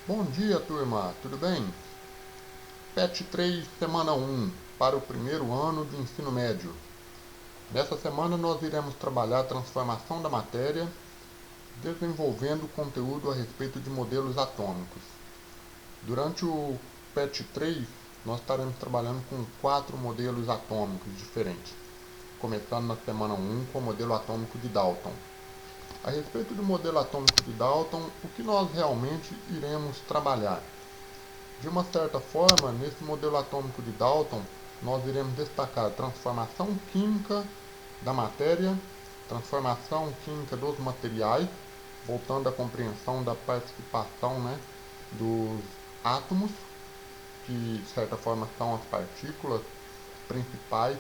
Bom dia, turma, tudo bem? PET 3, semana 1, para o primeiro ano de ensino médio. Nessa semana nós iremos trabalhar a transformação da matéria, desenvolvendo conteúdo a respeito de modelos atômicos. Durante o PET 3, nós estaremos trabalhando com 4 modelos atômicos diferentes, começando na semana 1 com o modelo atômico de Dalton. A respeito do modelo atômico de Dalton, o que nós realmente iremos trabalhar? De uma certa forma, nesse modelo atômico de Dalton, nós iremos destacar a transformação química da matéria, transformação química dos materiais, voltando à compreensão da participação, dos átomos, que de certa forma são as partículas principais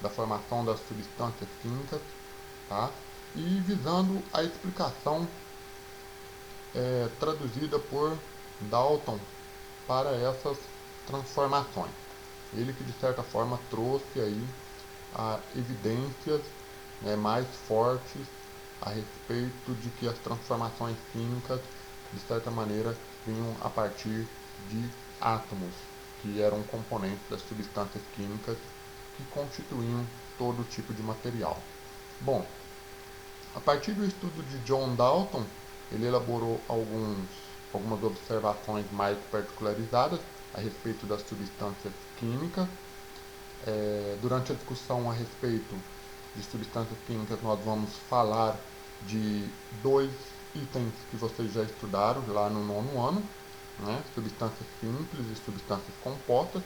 da formação das substâncias químicas, tá? E visando a explicação traduzida por Dalton para essas transformações. Ele que de certa forma trouxe aí evidências mais fortes a respeito de que as transformações químicas de certa maneira vinham a partir de átomos, que eram componentes das substâncias químicas que constituíam todo tipo de material. Bom, a partir do estudo de John Dalton, ele elaborou algumas observações mais particularizadas a respeito das substâncias químicas. Durante a discussão a respeito de substâncias químicas, nós vamos falar de dois itens que vocês já estudaram lá no nono ano, substâncias simples e substâncias compostas.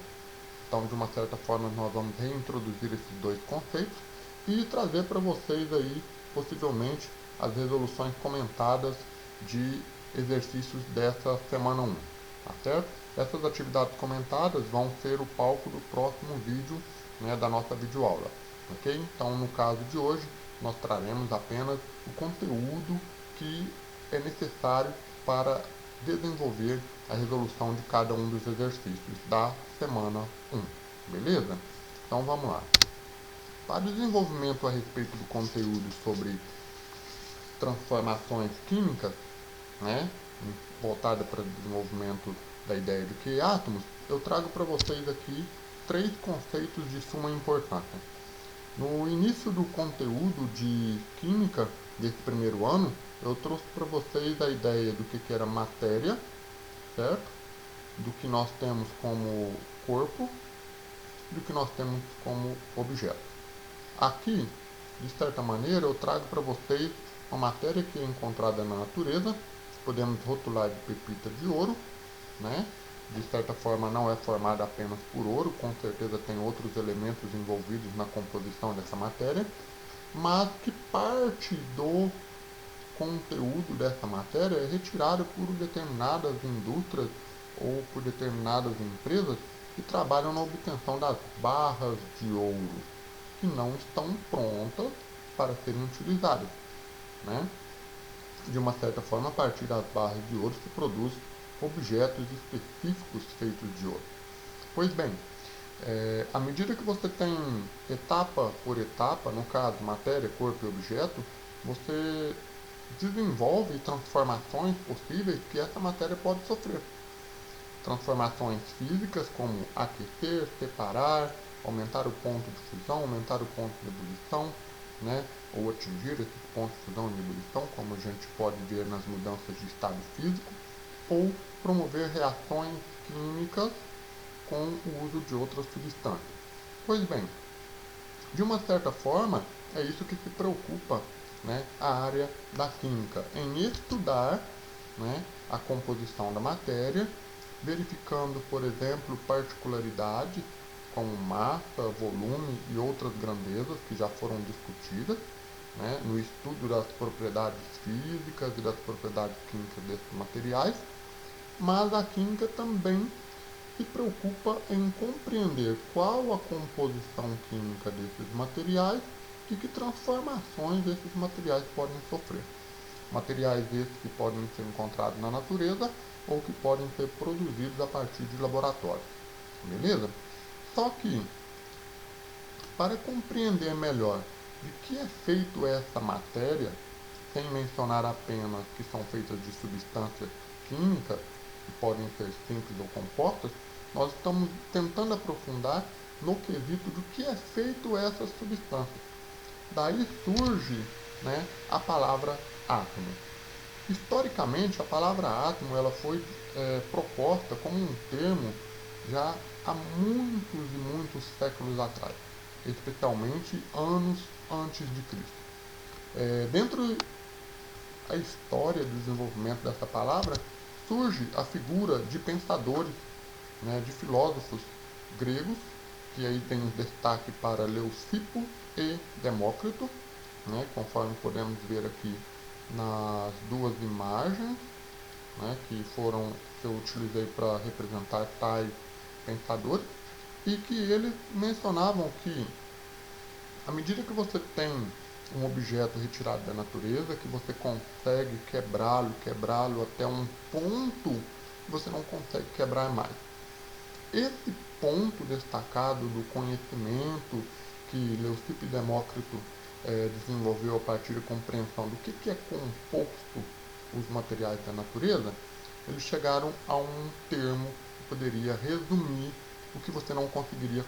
Então, de uma certa forma, nós vamos reintroduzir esses dois conceitos e trazer para vocês aí, possivelmente, as resoluções comentadas de exercícios dessa semana 1, tá certo? Essas atividades comentadas vão ser o palco do próximo vídeo, da nossa videoaula, ok? Então, no caso de hoje, nós traremos apenas o conteúdo que é necessário para desenvolver a resolução de cada um dos exercícios da semana 1, beleza? Então vamos lá. Para o desenvolvimento a respeito do conteúdo sobre transformações químicas, né, voltada para o desenvolvimento da ideia de que átomos, eu trago para vocês aqui 3 conceitos de suma importância. No início do conteúdo de química desse primeiro ano, eu trouxe para vocês a ideia do que era matéria, certo? Do que nós temos como corpo, do que nós temos como objeto. Aqui, de certa maneira, eu trago para vocês uma matéria que é encontrada na natureza, podemos rotular de pepita de ouro, né? De certa forma não é formada apenas por ouro, com certeza tem outros elementos envolvidos na composição dessa matéria, mas que parte do conteúdo dessa matéria é retirado por determinadas indústrias ou por determinadas empresas que trabalham na obtenção das barras de ouro, que não estão prontas para serem utilizadas, né? De uma certa forma, a partir das barras de ouro se produz objetos específicos feitos de ouro. Pois bem, à medida que você tem etapa por etapa, no caso matéria, corpo e objeto, você desenvolve transformações possíveis que essa matéria pode sofrer. Transformações físicas como aquecer, separar, aumentar o ponto de fusão, aumentar o ponto de ebulição, ou atingir esses pontos de fusão e ebulição, como a gente pode ver nas mudanças de estado físico, ou promover reações químicas com o uso de outras substâncias. Pois bem, de uma certa forma, é isso que se preocupa, a área da química, em estudar, a composição da matéria, verificando, por exemplo, particularidades como massa, volume e outras grandezas que já foram discutidas, no estudo das propriedades físicas e das propriedades químicas desses materiais, mas a química também se preocupa em compreender qual a composição química desses materiais e que transformações esses materiais podem sofrer. Materiais esses que podem ser encontrados na natureza ou que podem ser produzidos a partir de laboratórios. Beleza? Só que, para compreender melhor de que é feito essa matéria, sem mencionar apenas que são feitas de substâncias químicas, que podem ser simples ou compostas, nós estamos tentando aprofundar no quesito do que é feito essas substâncias. Daí surge, né, a palavra átomo. Historicamente, a palavra átomo ela foi proposta como um termo já há muitos e muitos séculos atrás, especialmente anos antes de Cristo. Dentro da história do desenvolvimento dessa palavra, surge a figura de pensadores, né, de filósofos gregos, que aí tem um destaque para Leucipo e Demócrito, né, conforme podemos ver aqui nas duas imagens, né, que eu utilizei para representar tais pensadores, e que eles mencionavam que à medida que você tem um objeto retirado da natureza, que você consegue quebrá-lo até um ponto que você não consegue quebrar mais. Esse ponto destacado do conhecimento que Leucipo e Demócrito desenvolveu a partir da compreensão do que é composto os materiais da natureza, eles chegaram a um termo que poderia resumir o que você não conseguiria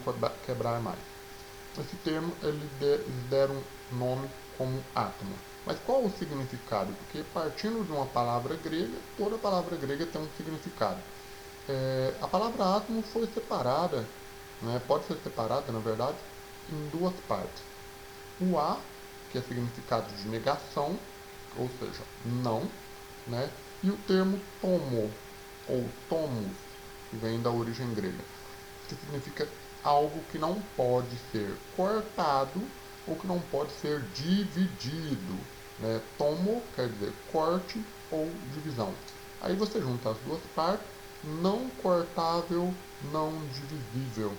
quebrar mais. Esse termo eles deram nome como átomo. Mas qual o significado? Porque partindo de uma palavra grega, toda palavra grega tem um significado. A palavra átomo foi separada, né, pode ser separada, na verdade, em duas partes. O A, que é significado de negação, ou seja, não, né, e o termo tomo, ou tomos, que vem da origem grega, que significa algo que não pode ser cortado ou que não pode ser dividido. Né? Tomo quer dizer corte ou divisão. Aí você junta as duas partes, não cortável, não divisível.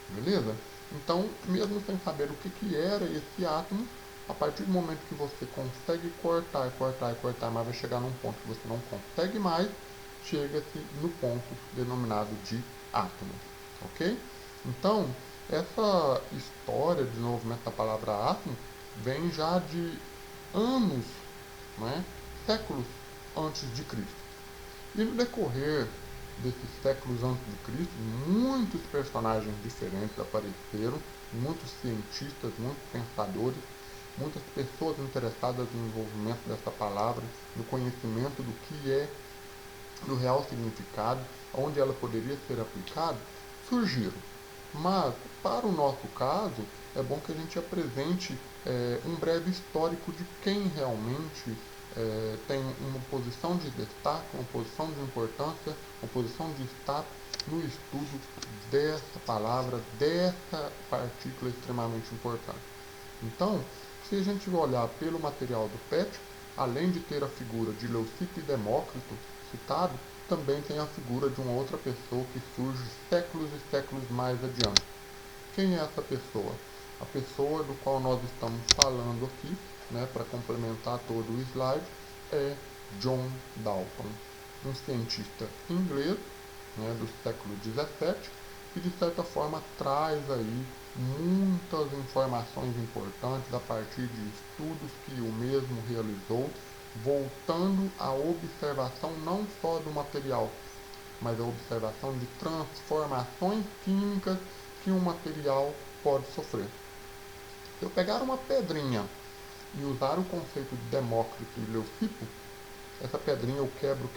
Beleza? Então, mesmo sem saber o que era esse átomo, a partir do momento que você consegue cortar, mas vai chegar num ponto que você não consegue mais, chega-se no ponto denominado de átomo. Ok? Então, essa história de desenvolvimento da palavra átomo vem já de anos, né, séculos antes de Cristo. E no decorrer desses séculos antes de Cristo, muitos personagens diferentes apareceram, muitos cientistas, muitos pensadores, muitas pessoas interessadas no desenvolvimento dessa palavra, no conhecimento do que é, do real significado, onde ela poderia ser aplicada, surgiram. Mas, para o nosso caso, é bom que a gente apresente um breve histórico de quem realmente tem uma posição de destaque, uma posição de importância, uma posição de status no estudo dessa palavra, dessa partícula extremamente importante. Então, se a gente olhar pelo material do PET, além de ter a figura de Leucipo e Demócrito citado, também tem a figura de uma outra pessoa que surge séculos e séculos mais adiante. Quem é essa pessoa? A pessoa do qual nós estamos falando aqui, né, para complementar todo o slide, é John Dalton, um cientista inglês, né, do século XVII, que de certa forma traz aí muitas informações importantes a partir de estudos que o mesmo realizou, voltando à observação não só do material, mas a observação de transformações químicas que um material pode sofrer. Se eu pegar uma pedrinha e usar o conceito de Demócrito e Leucipo, essa pedrinha eu quebro,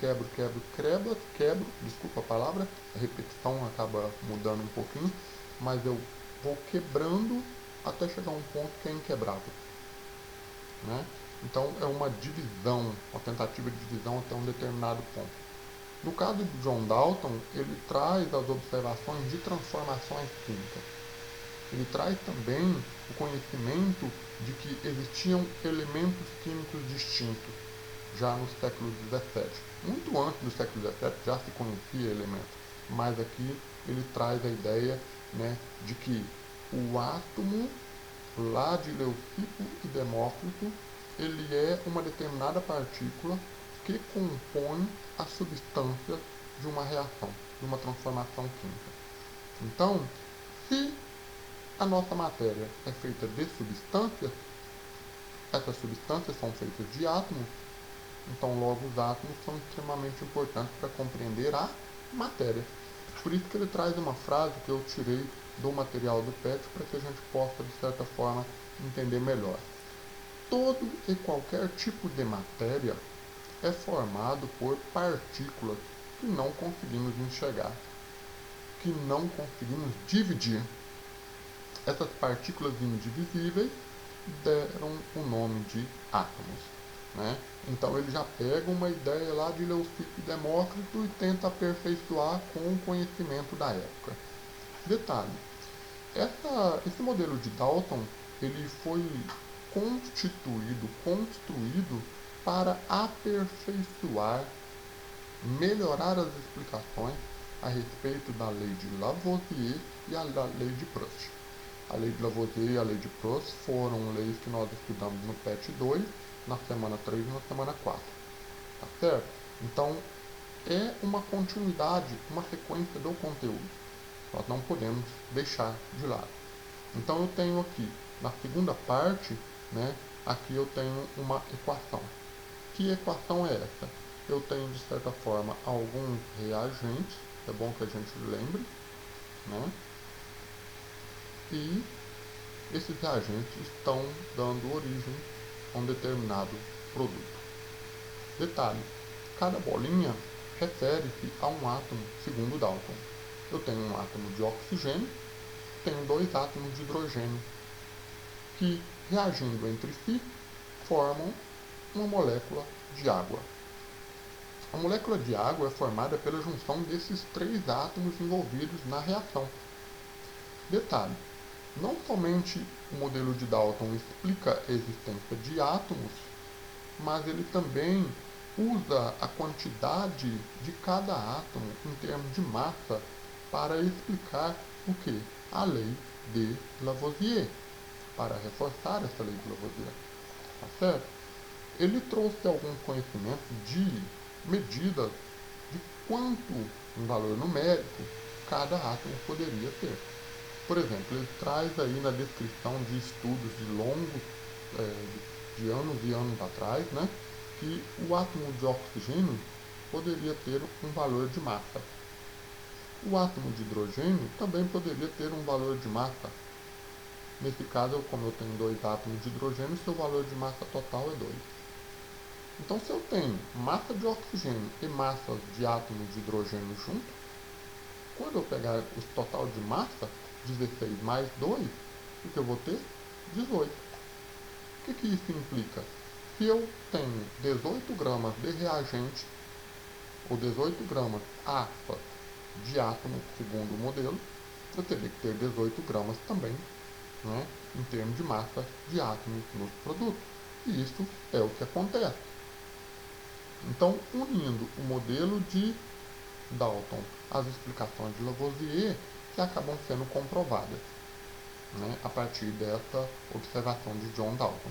desculpa a palavra, a repetição acaba mudando um pouquinho, mas eu vou quebrando até chegar a um ponto que é inquebrável. Né? Então é uma divisão, uma tentativa de divisão até um determinado ponto. No caso de John Dalton, ele traz as observações de transformações químicas. Ele traz também o conhecimento de que existiam elementos químicos distintos, já no século XVII. Muito antes do século XVII já se conhecia elementos, mas aqui ele traz a ideia, né, de que o átomo, lá de Leucipo e Demócrito, ele é uma determinada partícula que compõe as substâncias de uma reação, de uma transformação química. Então, se a nossa matéria é feita de substâncias, essas substâncias são feitas de átomos, Então, logo, os átomos são extremamente importantes para compreender a matéria. Por isso que ele traz uma frase que eu tirei do material do PET para que a gente possa, de certa forma, entender melhor. Todo e qualquer tipo de matéria é formado por partículas que não conseguimos enxergar, que não conseguimos dividir. Essas partículas indivisíveis deram o nome de átomos. Né? Então ele já pega uma ideia lá de Leucipo e Demócrito e tenta aperfeiçoar com o conhecimento da época. Detalhe, esse modelo de Dalton ele foi construído para aperfeiçoar, melhorar as explicações a respeito da lei de Lavoisier e a lei de Proust. A lei de Lavoisier e a lei de Proust foram leis que nós estudamos no PET 2, na semana 3 e na semana 4. Tá certo? Então, é uma continuidade, uma sequência do conteúdo. Nós não podemos deixar de lado. Então, eu tenho aqui, na segunda parte, né, aqui eu tenho uma equação. Que equação é essa? Eu tenho, de certa forma, alguns reagentes, é bom que a gente lembre, né? E esses reagentes estão dando origem a um determinado produto. Detalhe, cada bolinha refere-se a um átomo, segundo Dalton. Eu tenho um átomo de oxigênio, tenho dois átomos de hidrogênio, que, reagindo entre si, formam uma molécula de água. A molécula de água é formada pela junção desses três átomos envolvidos na reação. Detalhe, não somente o modelo de Dalton explica a existência de átomos, mas ele também usa a quantidade de cada átomo em termos de massa para explicar o que? A lei de Lavoisier, para reforçar essa lei de Lavoisier. Tá certo? Ele trouxe alguns conhecimentos de medidas de quanto, em valor numérico, cada átomo poderia ter. Por exemplo, ele traz aí na descrição de estudos de longos, de anos e anos atrás, né, que o átomo de oxigênio poderia ter um valor de massa. O átomo de hidrogênio também poderia ter um valor de massa. Nesse caso, como eu tenho dois átomos de hidrogênio, seu valor de massa total é 2. Então, se eu tenho massa de oxigênio e massas de átomos de hidrogênio junto, quando eu pegar o total de massa, 16 mais 2, o que eu vou ter? 18. O que isso implica? Se eu tenho 18 gramas de reagente, ou 18 gramas, aspas, de átomo, segundo o modelo, eu teria que ter 18 gramas também, né, em termos de massa de átomos nos produtos. E isso é o que acontece. Então, unindo o modelo de Dalton às explicações de Lavoisier, que acabam sendo comprovadas, né, a partir dessa observação de John Dalton.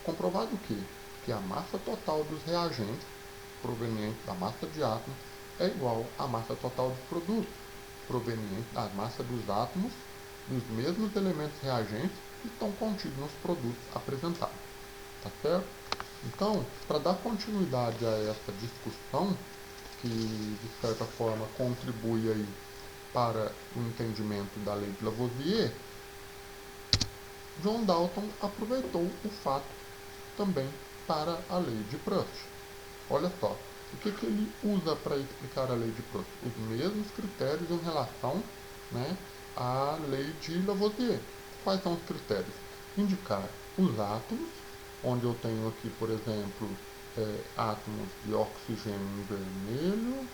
Comprovado o quê? Que a massa total dos reagentes, proveniente da massa de átomos, é igual à massa total dos produtos, proveniente da massa dos átomos dos mesmos elementos reagentes que estão contidos nos produtos apresentados. Tá certo? Então, para dar continuidade a essa discussão, que de certa forma contribui aí para o entendimento da lei de Lavoisier, John Dalton aproveitou o fato também para a lei de Proust. Olha só, o que ele usa para explicar a lei de Proust? Os mesmos critérios em relação, né, à lei de Lavoisier. Quais são os critérios? Indicar os átomos, onde eu tenho aqui, por exemplo, átomos de oxigênio em vermelho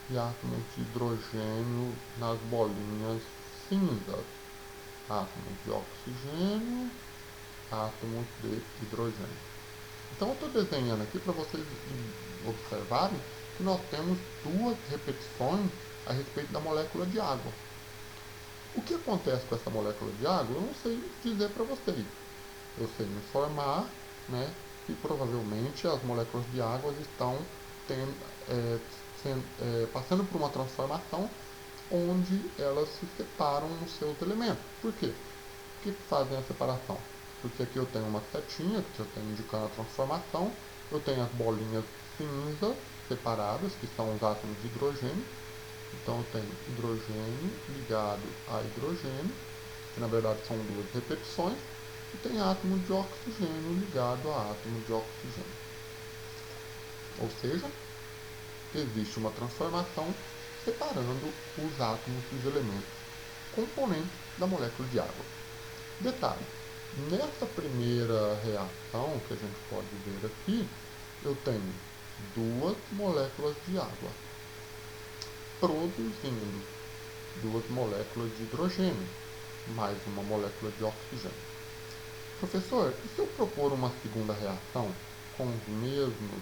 e átomos de hidrogênio nas bolinhas cinzas. Átomos de oxigênio, átomos de hidrogênio. Então eu estou desenhando aqui para vocês observarem que nós temos duas repetições a respeito da molécula de água. O que acontece com essa molécula de água eu não sei dizer para vocês. Eu sei me informar, né, que provavelmente as moléculas de água estão passando por uma transformação onde elas se separam nos seus elementos. Por quê? Por que fazem a separação? Porque aqui eu tenho uma setinha que já está indicando a transformação, eu tenho as bolinhas cinza separadas, que são os átomos de hidrogênio. Então eu tenho hidrogênio ligado a hidrogênio, que na verdade são duas repetições, e tem átomo de oxigênio ligado a átomo de oxigênio. Ou seja, existe uma transformação separando os átomos dos elementos componentes da molécula de água. Detalhe, nessa primeira reação que a gente pode ver aqui, eu tenho duas moléculas de água produzindo duas moléculas de hidrogênio, mais uma molécula de oxigênio. Professor, e se eu propor uma segunda reação com os mesmos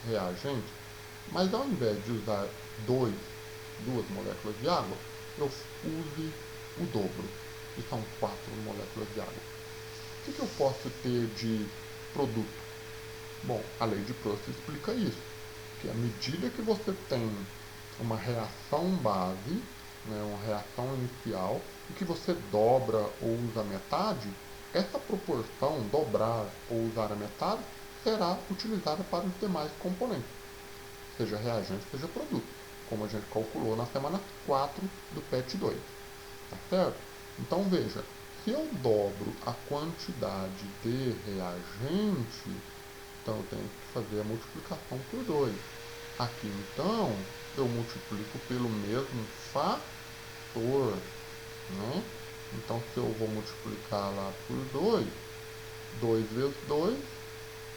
reagentes, mas ao invés de usar duas moléculas de água, eu use o dobro, que são 4 moléculas de água? O que eu posso ter de produto? Bom, a lei de Proust explica isso, que à medida que você tem uma reação base, né, uma reação inicial, e que você dobra ou usa metade, essa proporção, dobrar ou usar a metade, será utilizada para os demais componentes, seja reagente, seja produto, como a gente calculou na semana 4 do PET 2. Tá certo? Então veja, se eu dobro a quantidade de reagente, então eu tenho que fazer a multiplicação por 2. Aqui então, eu multiplico pelo mesmo fator, né? Então se eu vou multiplicar lá por 2, 2 vezes 2,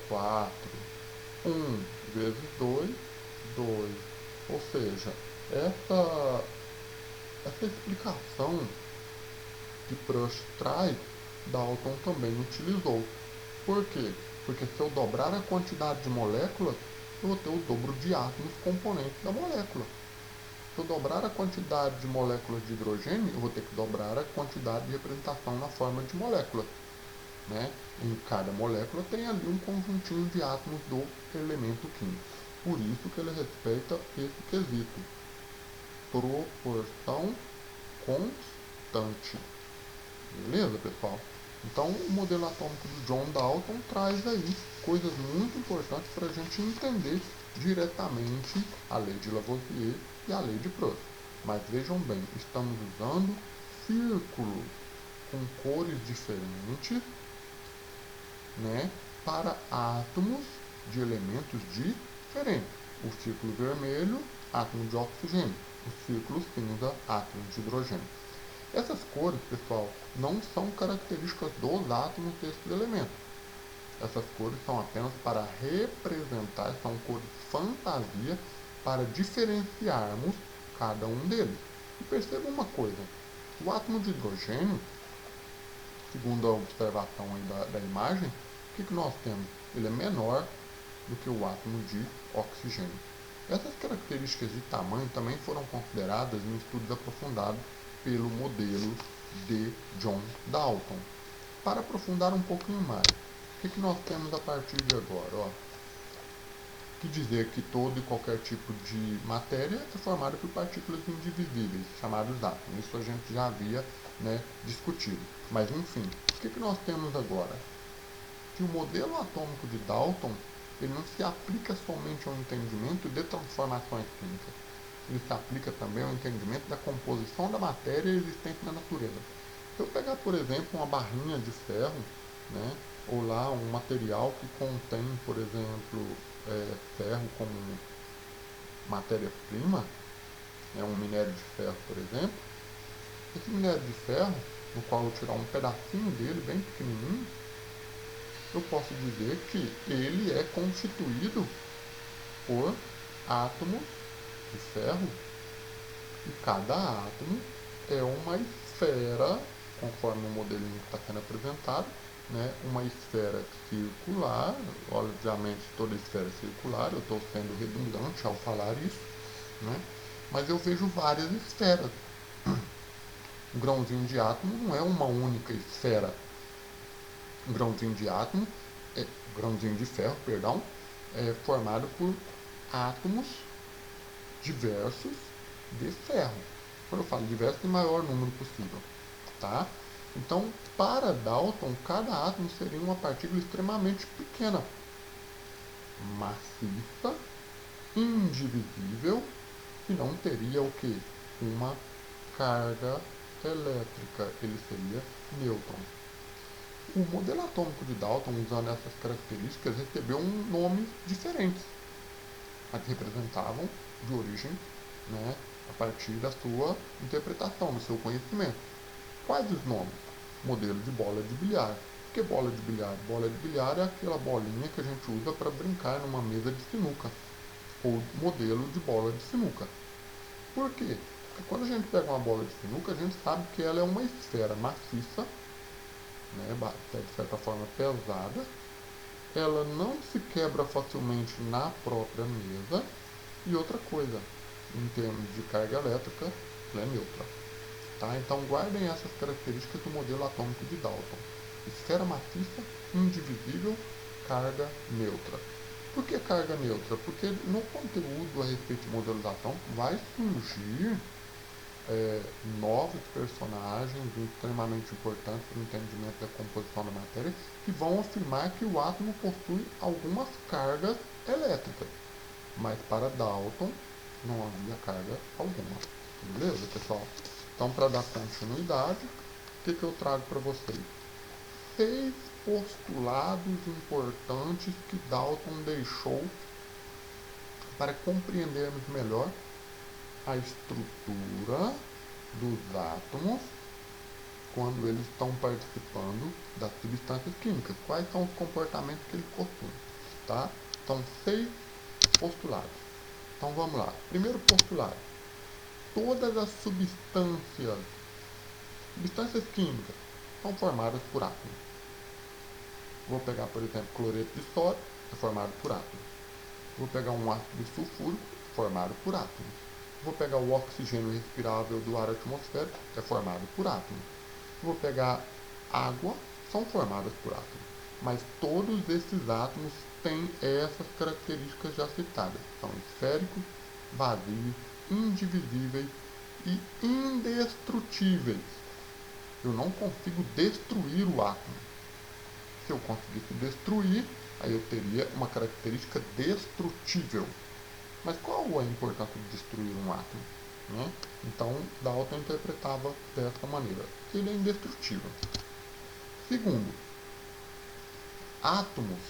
4. 1 vezes 2, 2. Ou seja, essa explicação que Proust traz, Dalton também utilizou. Por quê? Porque se eu dobrar a quantidade de moléculas, eu vou ter o dobro de átomos componentes da molécula. Se eu dobrar a quantidade de moléculas de hidrogênio, eu vou ter que dobrar a quantidade de representação na forma de moléculas. Né? Em cada molécula tem ali um conjuntinho de átomos do elemento químico. Por isso que ele respeita esse quesito. Proporção constante. Beleza, pessoal? Então, o modelo atômico do John Dalton traz aí coisas muito importantes para a gente entender diretamente a lei de Lavoisier e a lei de Proust. Mas vejam bem, estamos usando círculos com cores diferentes, né, para átomos de elementos diferentes. O círculo vermelho, átomo de oxigênio. O círculo cinza, átomo de hidrogênio. Essas cores, pessoal, não são características dos átomos desses elementos. Essas cores são apenas para representar, são cores fantasia para diferenciarmos cada um deles. E perceba uma coisa, o átomo de hidrogênio, segundo a observação aí da imagem, o que nós temos? Ele é menor do que o átomo de oxigênio. Essas características de tamanho também foram consideradas em estudos aprofundados pelo modelo de John Dalton. Para aprofundar um pouquinho mais, o que nós temos a partir de agora? Ó, que dizer que todo e qualquer tipo de matéria é formado por partículas indivisíveis, chamadas átomos. Isso a gente já havia, né, discutido. Mas enfim, o que nós temos agora? Que o modelo atômico de Dalton ele não se aplica somente ao entendimento de transformações químicas. Ele se aplica também ao entendimento da composição da matéria existente na natureza. Se eu pegar, por exemplo, uma barrinha de ferro, né, ou lá um material que contém, por exemplo, ferro como matéria-prima, um minério de ferro, por exemplo, esse minério de ferro, no qual eu tirar um pedacinho dele, bem pequenininho, eu posso dizer que ele é constituído por átomos de ferro, e cada átomo é uma esfera, conforme o modelinho que está sendo apresentado, né? Uma esfera circular. Obviamente toda esfera é circular, eu estou sendo redundante ao falar isso, né? Mas eu vejo várias esferas. O grãozinho de átomo não é uma única esfera. O grãozinho de ferro, perdão, é formado por átomos diversos de ferro. Quando eu falo diversos, tem maior número possível, tá? Então, para Dalton, cada átomo seria uma partícula extremamente pequena. maciça, indivisível, e não teria o que? Uma carga elétrica, ele seria nêutron. O modelo atômico de Dalton, usando essas características, recebeu um nome diferente, mas representavam de origem, né, a partir da sua interpretação, do seu conhecimento. Quais os nomes? Modelo de bola de bilhar. O que é bola de bilhar? Bola de bilhar é aquela bolinha que a gente usa para brincar numa mesa de sinuca, ou modelo de bola de sinuca. Por quê? Porque quando a gente pega uma bola de sinuca, a gente sabe que ela é uma esfera maciça, né, de certa forma pesada, ela não se quebra facilmente na própria mesa, e outra coisa, em termos de carga elétrica, ela é neutra. Tá? Então guardem essas características do modelo atômico de Dalton. Esfera maciça, indivisível, carga neutra. Por que carga neutra? Porque no conteúdo a respeito de modelização vai surgir novos personagens extremamente importantes para o entendimento da composição da matéria que vão afirmar que o átomo possui algumas cargas elétricas. Mas para Dalton não havia carga alguma. Beleza, pessoal? Então, para dar continuidade, o que eu trago para vocês? 6 postulados importantes que Dalton deixou para compreendermos melhor a estrutura dos átomos quando eles estão participando das substâncias químicas. Quais são os comportamentos que eles possuem? Tá? São 6 postulados. Então vamos lá. Primeiro postulado. Todas as substâncias químicas são formadas por átomos. Vou pegar, por exemplo, cloreto de sódio, é formado por átomos. Vou pegar um ácido sulfúrico, formado por átomos. Vou pegar o oxigênio respirável do ar atmosférico, é formado por átomos. Vou pegar água, são formadas por átomos. Mas todos esses átomos têm essas características já citadas. São esféricos, vazios, indivisíveis e indestrutíveis. Eu não consigo destruir o átomo. Se eu conseguisse destruir, aí eu teria uma característica destrutível. Mas qual a importância de destruir um átomo? Né? Então, Dalton interpretava dessa maneira. Ele é indestrutível. Segundo, átomos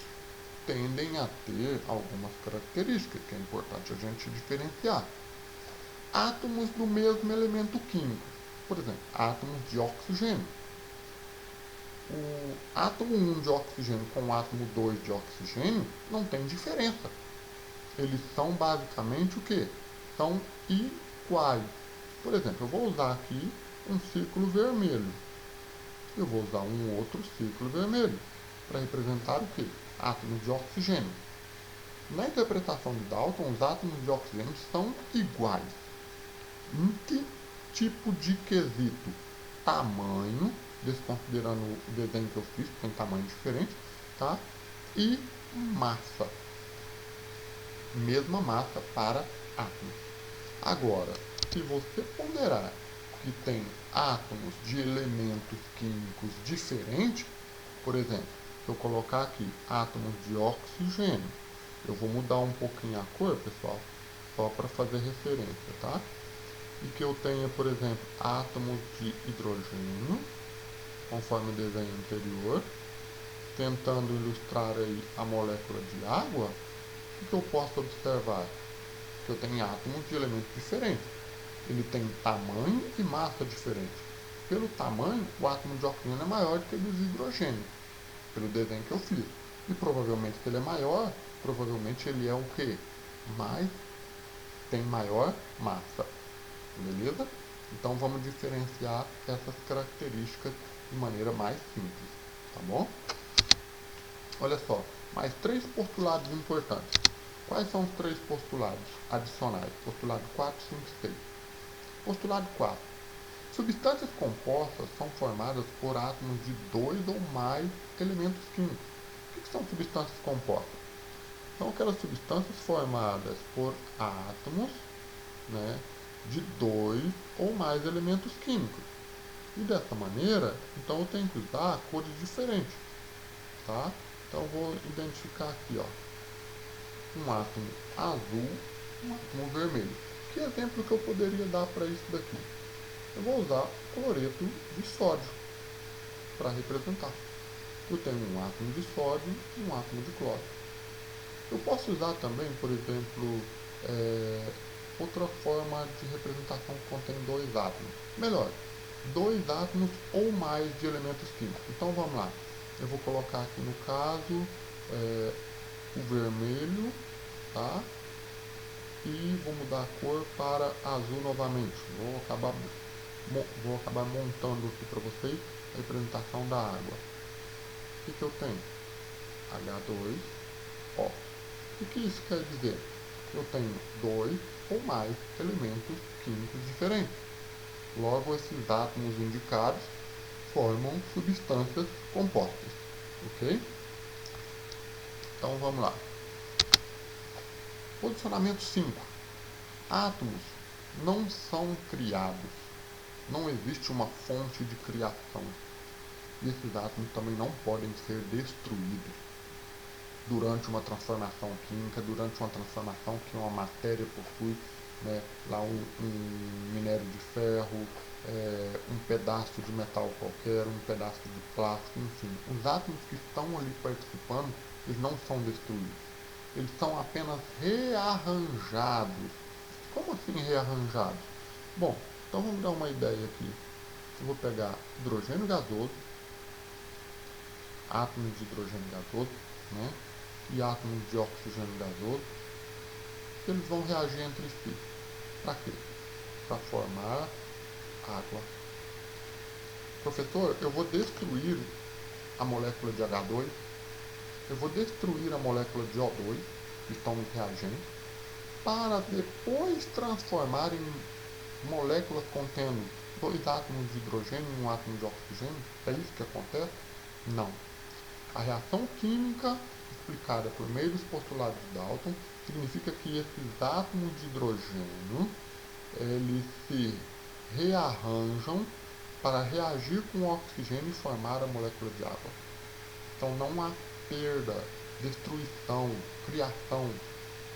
tendem a ter algumas características que é importante a gente diferenciar. Átomos do mesmo elemento químico. Por exemplo, átomos de oxigênio. O átomo 1 de oxigênio com o átomo 2 de oxigênio não tem diferença. Eles são basicamente o que? São iguais. Por exemplo, eu vou usar aqui um círculo vermelho. Eu vou usar um outro círculo vermelho para representar o que? Átomos de oxigênio. Na interpretação de Dalton, os átomos de oxigênio são iguais. Em que tipo de quesito? Tamanho, desconsiderando o desenho que eu fiz, tem tamanho diferente, tá? E massa. Mesma massa para átomos. Agora, se você ponderar que tem átomos de elementos químicos diferentes, por exemplo, se eu colocar aqui átomos de oxigênio, eu vou mudar um pouquinho a cor, pessoal, só para fazer referência, tá? E que eu tenha, por exemplo, átomos de hidrogênio, conforme o desenho anterior, tentando ilustrar aí a molécula de água, o que eu posso observar? Que eu tenho átomos de elementos diferentes. Ele tem tamanho e massa diferentes. Pelo tamanho, o átomo de oxigênio é maior do que o dos hidrogênio, pelo desenho que eu fiz. E provavelmente, se ele é maior, provavelmente ele é o que? Tem maior massa. Beleza? Então vamos diferenciar essas características de maneira mais simples. Tá bom? Olha só, mais 3 postulados importantes. Quais são os 3 postulados adicionais? Postulado 4, 5 e 6. Postulado 4. Substâncias compostas são formadas por átomos de 2 ou mais elementos químicos. O que são substâncias compostas? São aquelas substâncias formadas por átomos, né, de 2 ou mais elementos químicos. E dessa maneira, então eu tenho que usar cores diferentes. Tá? Então eu vou identificar aqui, ó. um átomo azul, um átomo vermelho. Que exemplo que eu poderia dar para isso daqui? Eu vou usar cloreto de sódio para representar. Eu tenho um átomo de sódio e um átomo de cloro. Eu posso usar também, por exemplo, outra forma de representação que contém dois átomos. Melhor, dois átomos ou mais de elementos químicos. Então vamos lá. Eu vou colocar aqui no caso o vermelho, tá? E vou mudar a cor para azul novamente. Vou acabar montando aqui para vocês a representação da água. O que eu tenho? H2O. O que isso quer dizer? Eu tenho dois ou mais elementos químicos diferentes. Logo, esses átomos indicados formam substâncias compostas. Ok? Então vamos lá. Posicionamento 5. Átomos não são criados. Não existe uma fonte de criação. E esses átomos também não podem ser destruídos durante uma transformação química, durante uma transformação que uma matéria possui, né, lá um minério de ferro, um pedaço de metal qualquer, um pedaço de plástico, enfim. Os átomos que estão ali participando, eles não são destruídos. Eles são apenas rearranjados. Como assim rearranjados? Bom, então vamos dar uma ideia aqui. Eu vou pegar hidrogênio gasoso, átomos de hidrogênio gasoso, né, e átomos de oxigênio gasoso, eles vão reagir entre si. Para quê? Para formar água. Professor, eu vou destruir a molécula de H2, eu vou destruir a molécula de O2, que estão reagindo, para depois transformar em moléculas contendo dois átomos de hidrogênio e um átomo de oxigênio? É isso que acontece? Não. A reação química explicada por meio dos postulados de Dalton significa que esses átomos de hidrogênio eles se rearranjam para reagir com o oxigênio e formar a molécula de água. Então não há perda, destruição, criação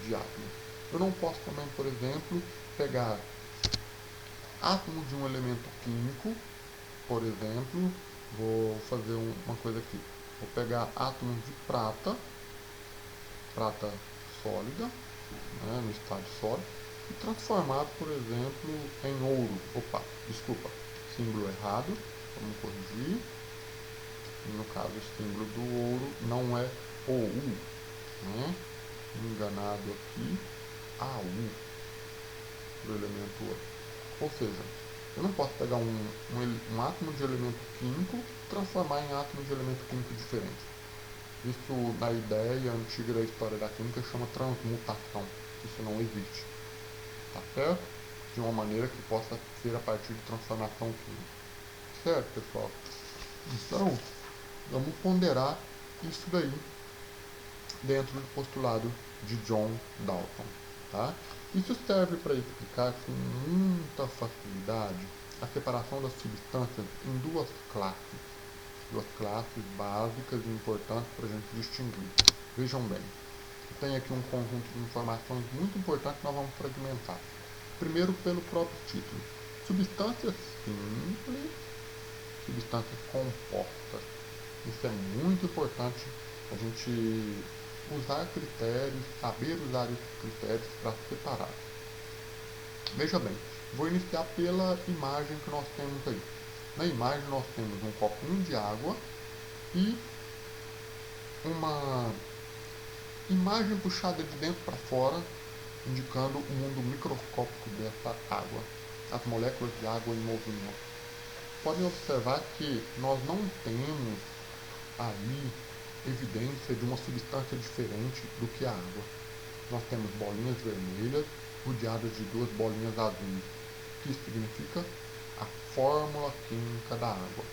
de átomos. Eu não posso também, por exemplo, pegar átomos de um elemento químico, por exemplo, vou fazer uma coisa aqui. Vou pegar átomos de prata sólida, né, no estado sólido, e transformar, por exemplo, em ouro. Opa, desculpa, símbolo errado, vamos corrigir. No caso, o símbolo do ouro não é OU, né? Enganado aqui, AU, do elemento ouro. Ou seja, eu não posso pegar um átomo de elemento químico e transformar em átomo de elemento químico diferente. Isso, na ideia antiga da história da química, chama transmutação. Isso não existe. Tá certo? De uma maneira que possa ser a partir de transformação química. Certo, pessoal? Então, vamos ponderar isso daí dentro do postulado de John Dalton. Tá? Isso serve para explicar com muita facilidade a separação das substâncias em duas classes básicas e importantes para a gente distinguir. Vejam bem, eu tenho aqui um conjunto de informações muito importantes que nós vamos fragmentar. Primeiro, pelo próprio título: substâncias simples, substâncias compostas. Isso é muito importante a gente usar critérios, saber usar esses critérios para separar. Veja bem, vou iniciar pela imagem que nós temos aí. Na imagem nós temos um copinho de água e uma imagem puxada de dentro para fora, indicando o mundo microscópico dessa água, as moléculas de água em movimento. Podem observar que nós não temos aí evidência de uma substância diferente do que a água. Nós temos bolinhas vermelhas rodeadas de duas bolinhas azuis. O que isso significa? A fórmula química da água,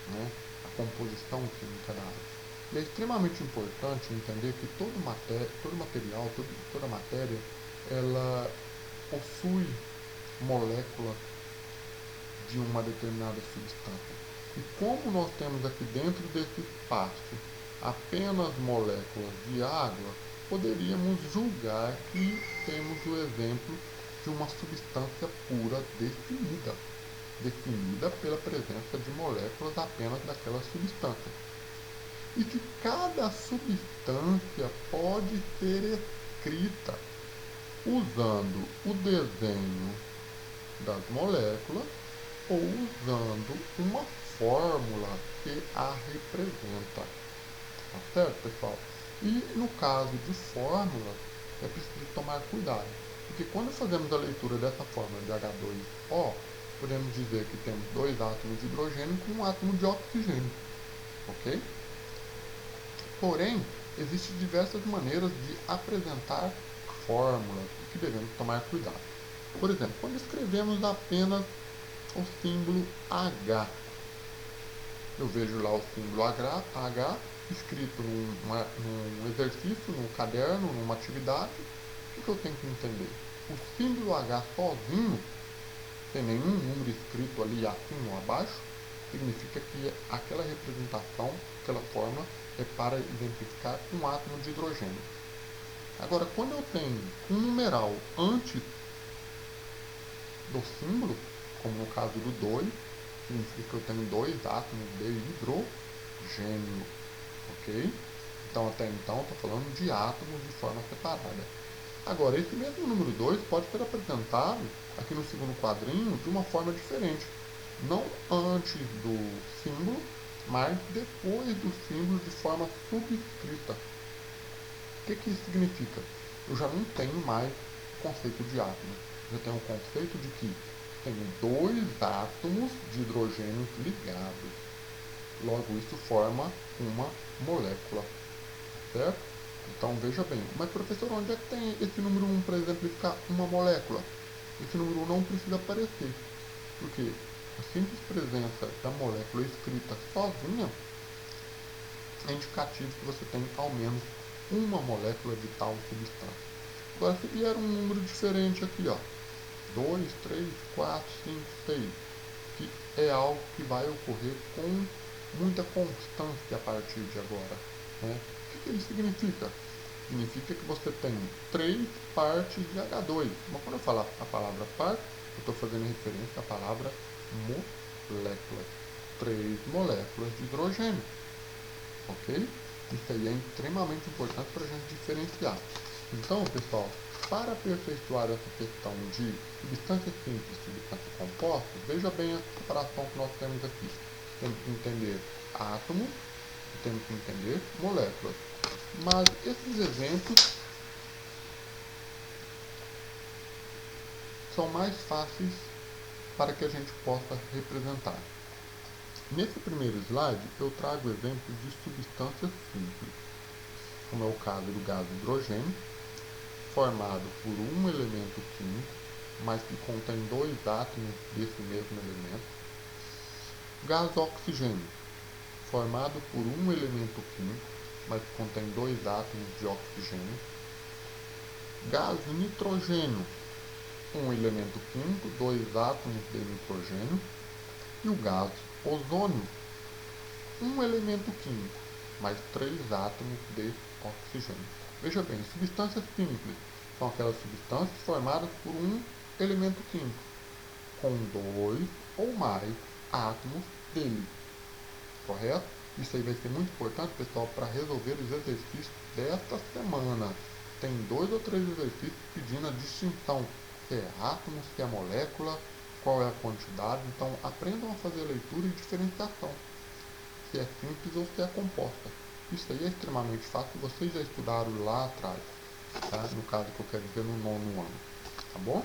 né? A composição química da água. E é extremamente importante entender que todo material, toda matéria, ela possui moléculas de uma determinada substância. E como nós temos aqui dentro desse espaço apenas moléculas de água, poderíamos julgar que temos o exemplo de uma substância pura definida pela presença de moléculas apenas daquela substância. E que cada substância pode ser escrita usando o desenho das moléculas ou usando uma fórmula que a representa. Tá certo, pessoal? E no caso de fórmulas, é preciso tomar cuidado, porque quando fazemos a leitura dessa fórmula de H2O, podemos dizer que temos dois átomos de hidrogênio com um átomo de oxigênio, ok? Porém, existem diversas maneiras de apresentar fórmulas que devemos tomar cuidado. Por exemplo, quando escrevemos apenas o símbolo H, eu vejo lá o símbolo H escrito num exercício, num caderno, numa atividade. O que eu tenho que entender? O símbolo H sozinho, sem nenhum número escrito ali acima ou abaixo, significa que aquela representação, aquela fórmula, é para identificar um átomo de hidrogênio. Agora, quando eu tenho um numeral antes do símbolo, como no caso do 2, significa que eu tenho dois átomos de hidrogênio, ok? Então, até então, estou falando de átomos de forma separada. Agora, esse mesmo número 2 pode ser apresentado aqui no segundo quadrinho de uma forma diferente. Não antes do símbolo, mas depois do símbolo de forma subscrita. O que isso significa? Eu já não tenho mais o conceito de átomo. Eu tenho o conceito de que tenho dois átomos de hidrogênio ligados. Logo, isso forma uma molécula, certo? Então, veja bem, mas professor, onde é que tem esse número 1 para exemplificar uma molécula? Esse número 1 não precisa aparecer, porque a simples presença da molécula escrita sozinha é indicativo que você tem ao menos uma molécula de tal substância. Agora, se vier um número diferente aqui, ó, 2, 3, 4, 5, 6, que é algo que vai ocorrer com muita constância a partir de agora, né? O que ele significa? Significa que você tem 3 partes de H2. Mas quando eu falar a palavra parte, eu estou fazendo referência à palavra molécula. 3 moléculas de hidrogênio, ok? Isso aí é extremamente importante para a gente diferenciar. Então, pessoal, para aperfeiçoar essa questão de substância simples e substância composta, veja bem a separação que nós temos aqui. Temos que entender átomos e temos que entender moléculas. Mas esses exemplos são mais fáceis para que a gente possa representar. Nesse primeiro slide, eu trago exemplos de substâncias simples, como é o caso do gás hidrogênio, formado por um elemento químico, mas que contém dois átomos desse mesmo elemento. Gás oxigênio, formado por um elemento químico, mas que contém dois átomos de oxigênio. Gás nitrogênio, um elemento químico, dois átomos de nitrogênio. E o gás ozônio, um elemento químico, mais três átomos de oxigênio. Veja bem, substâncias simples são aquelas substâncias formadas por um elemento químico, com dois ou mais átomos dele. Correto? Isso aí vai ser muito importante, pessoal, para resolver os exercícios desta semana. Tem 2 ou 3 exercícios pedindo a distinção, se é átomo, se é molécula, qual é a quantidade. Então, aprendam a fazer leitura e diferenciação, se é simples ou se é composta. Isso aí é extremamente fácil, vocês já estudaram lá atrás, tá? No caso que eu quero dizer, no 9º ano, tá bom?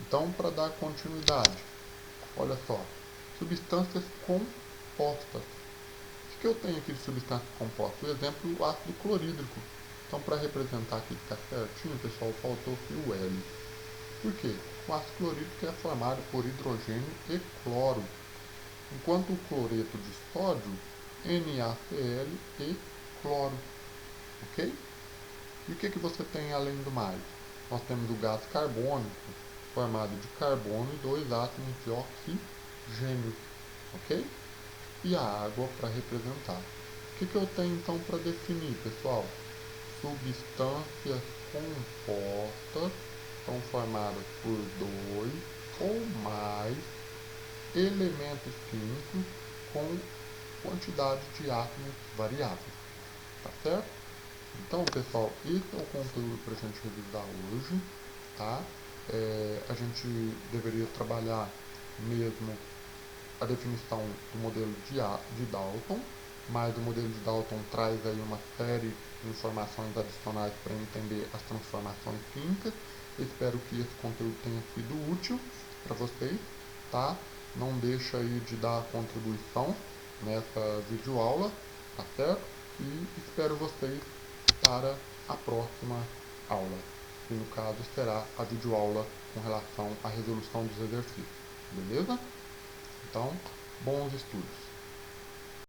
Então, para dar continuidade, olha só, substâncias compostas. O que eu tenho aqui de substância composta? Por exemplo, o ácido clorídrico. Então, para representar aqui ficar certinho, pessoal, faltou aqui o L. Por quê? O ácido clorídrico é formado por hidrogênio e cloro, enquanto o cloreto de sódio, NaCl e cloro. Ok? E o que você tem além do mais? Nós temos o gás carbônico, formado de carbono e dois átomos de oxigênio. Ok? E a água para representar. O que eu tenho então para definir, pessoal? substâncias compostas são formadas por dois ou mais elementos químicos com quantidade de átomos variáveis, tá certo? Então, pessoal, esse é o conteúdo para a gente revisar hoje, tá? A gente deveria trabalhar mesmo a definição do modelo de Dalton, mas o modelo de Dalton traz aí uma série de informações adicionais para entender as transformações químicas. Eu espero que esse conteúdo tenha sido útil para vocês, tá? Não deixa aí de dar contribuição nessa videoaula, tá certo? E espero vocês para a próxima aula, que no caso será a videoaula com relação à resolução dos exercícios, beleza? Então, bons estudos!